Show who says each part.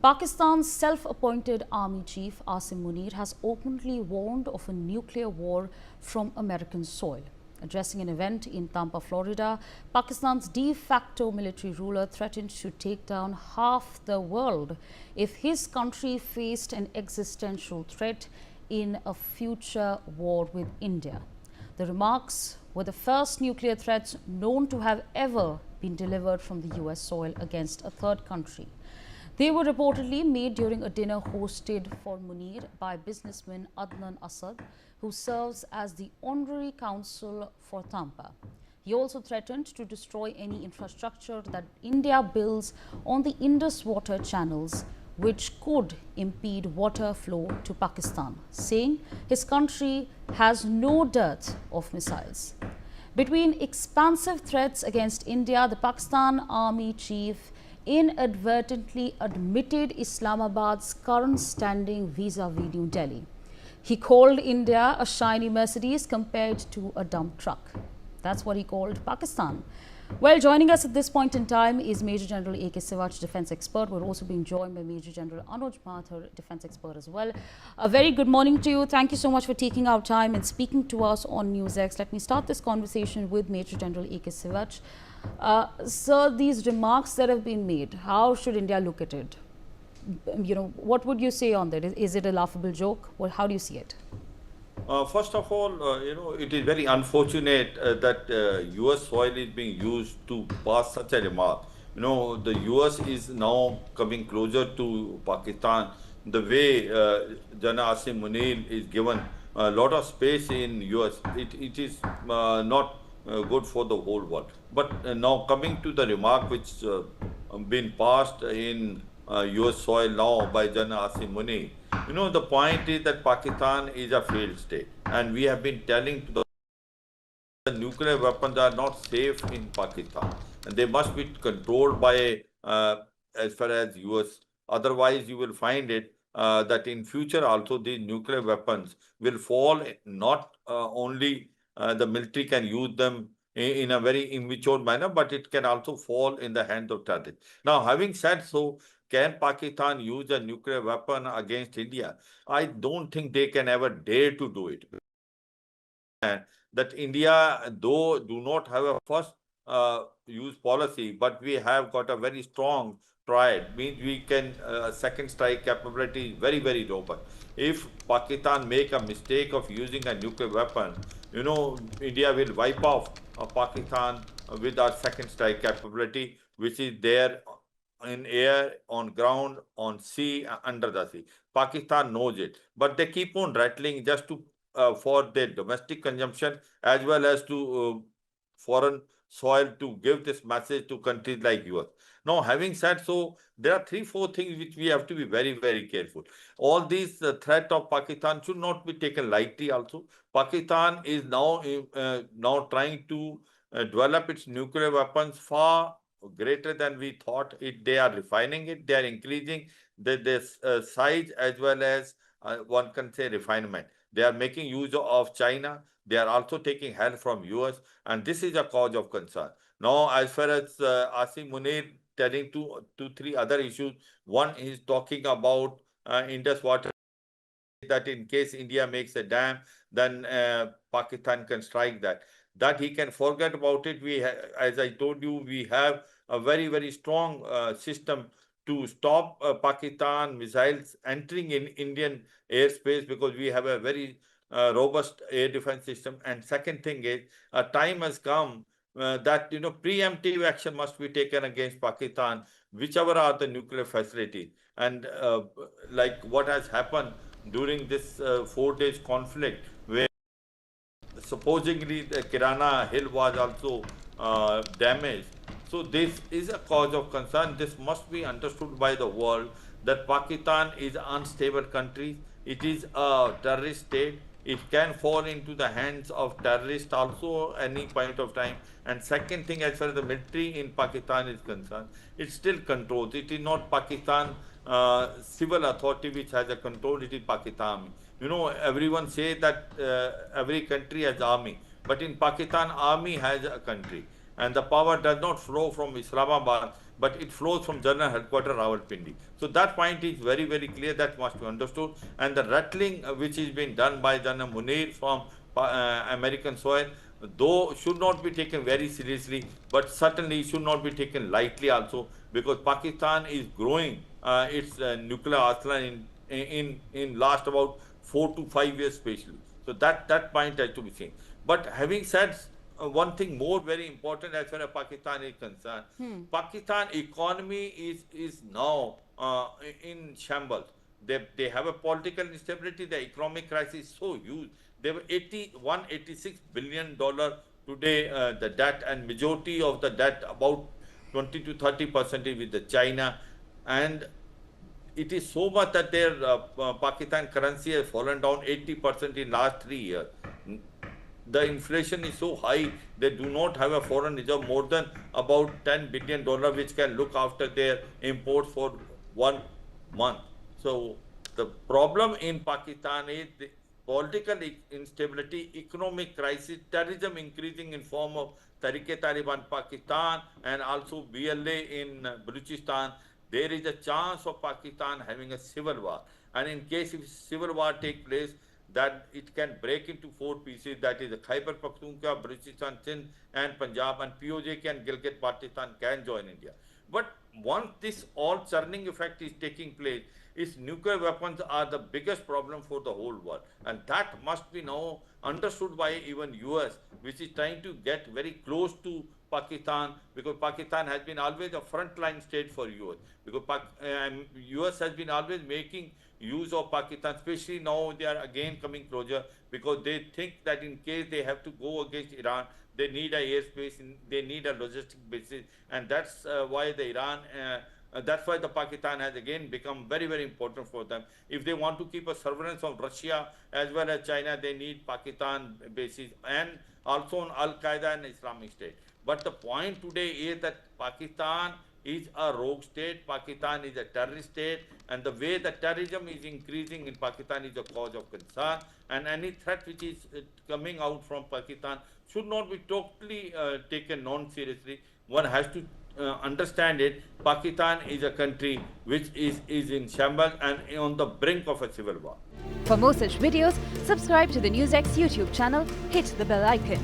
Speaker 1: Pakistan's self-appointed army chief Asim Munir has openly warned of a nuclear war from American soil. Addressing an event in Tampa, Florida, Pakistan's de facto military ruler threatened to take down half the world if his country faced an existential threat in a future war with India. The remarks were the first nuclear threats known to have ever been delivered from the US soil against a third country. They were reportedly made during a dinner hosted for Munir by businessman Adnan Asad, who serves as the honorary consul for Tampa. He also threatened to destroy any infrastructure that India builds on the Indus water channels, which could impede water flow to Pakistan, saying his country has no dearth of missiles. Between expansive threats against India, the Pakistan army chief inadvertently admitted Islamabad's current standing vis-a-vis New Delhi. He called India a shiny Mercedes compared to a dump truck. That's what he called Pakistan. Well, joining us at this point in time is Major General A.K. Siwach, defense expert. We're also being joined by Major General Anuj Mathur, defense expert as well. A very good morning to you. Thank you so much for taking our time and speaking to us on Newsx. Let me start this conversation with Major General A.K. Siwach. Sir, these remarks that have been made, how should India look at it? What would you say on that? Is it a laughable joke? Well, how do you see it?
Speaker 2: First of all, it is very unfortunate that US soil is being used to pass such a remark. The US is now coming closer to Pakistan. The way Jana Asim Munir is given a lot of space in US, it is not good for the whole world. But now coming to the remark which been passed in US soil now by Jana Asim Munir. The point is that Pakistan is a failed state, and we have been telling to the nuclear weapons are not safe in Pakistan, and they must be controlled by as far as US. Otherwise, you will find it that in future also these nuclear weapons will fall. Not only the military can use them in a very immature manner, but it can also fall in the hands of terrorists. Now, having said so, can Pakistan use a nuclear weapon against India? I don't think they can ever dare to do it. That India, though, do not have a first use policy, but we have got a very strong triad, means we can second strike capability is very, very robust. If Pakistan make a mistake of using a nuclear weapon, India will wipe off Pakistan with our second strike capability, which is there in air, on ground, on sea, under the sea. Pakistan knows it, but they keep on rattling just to for their domestic consumption as well as to foreign soil to give this message to countries like US. Now, having said so, there are 3-4 things which we have to be very, very careful. All these threat of Pakistan should not be taken lightly also. Pakistan is now trying to develop its nuclear weapons far greater than we thought. They are refining it. They are increasing the size as well as one can say refinement. They are making use of China. They are also taking help from US, and this is a cause of concern. Now, as far as Asim Munir telling 2-3 other issues, one is talking about Indus water, that in case India makes a dam, then Pakistan can strike that. That he can forget about it. As I told you, we have a very, very strong system to stop Pakistan missiles entering in Indian airspace, because we have a very robust air defense system. And second thing is, time has come that preemptive action must be taken against Pakistan, whichever are the nuclear facilities. And like what has happened during this 4 days conflict, where supposedly the Kirana Hill was also damaged. So this is a cause of concern. This must be understood by the world that Pakistan is an unstable country. It is a terrorist state. It can fall into the hands of terrorists also any point of time. And second thing, as far as the military in Pakistan is concerned, it still controls. It is not Pakistan civil authority which has a control. It is Pakistan. Everyone say that every country has army, but in Pakistan, army has a country, and the power does not flow from Islamabad. but it flows from General Headquarters Rawalpindi. So that point is very, very clear, that must be understood. And the rattling which is being done by General Munir from American soil, though should not be taken very seriously, but certainly should not be taken lightly also, because Pakistan is growing its nuclear arsenal in last about 4 to 5 years especially. So that point has to be seen. But having said one thing more very important as far as Pakistan is concerned, Pakistan economy is now in shambles. They have a political instability. The economic crisis is so huge. They have $186 billion today, the debt, and majority of the debt, about 20 to 30% is with the China, and it is so much that their Pakistan currency has fallen down 80% in last 3 years. The inflation is so high, they do not have a foreign reserve more than about $10 billion, which can look after their imports for 1 month. So the problem in Pakistan is the political instability, economic crisis, terrorism increasing in form of Taliban Pakistan, and also BLA in Balochistan. There is a chance of Pakistan having a civil war, and in case if civil war take place, that it can break into 4 pieces, that is the Khyber Pakhtunkhwa, Balochistan, Sindh and Punjab, and POJ and Gilgit Baltistan can join India. But once this all churning effect is taking place, its nuclear weapons are the biggest problem for the whole world, and that must be now understood by even US, which is trying to get very close to Pakistan, because Pakistan has been always a frontline state for US, because US has been always making use of Pakistan, especially now they are again coming closer, because they think that in case they have to go against Iran, they need a airspace, they need a logistic basis, and that's why the Iran, that's why the Pakistan has again become very, very important for them. If they want to keep a surveillance of Russia as well as China, they need Pakistan bases, and also on Al-Qaeda and Islamic State. But the point today is that Pakistan is a rogue state, Pakistan is a terrorist state, and the way the terrorism is increasing in Pakistan is a cause of concern, and any threat which is coming out from Pakistan should not be totally taken non-seriously. One has to understand it. Pakistan is a country which is in shambles and on the brink of a civil war.
Speaker 3: For more such videos, subscribe to the Newsx YouTube channel, hit the bell icon.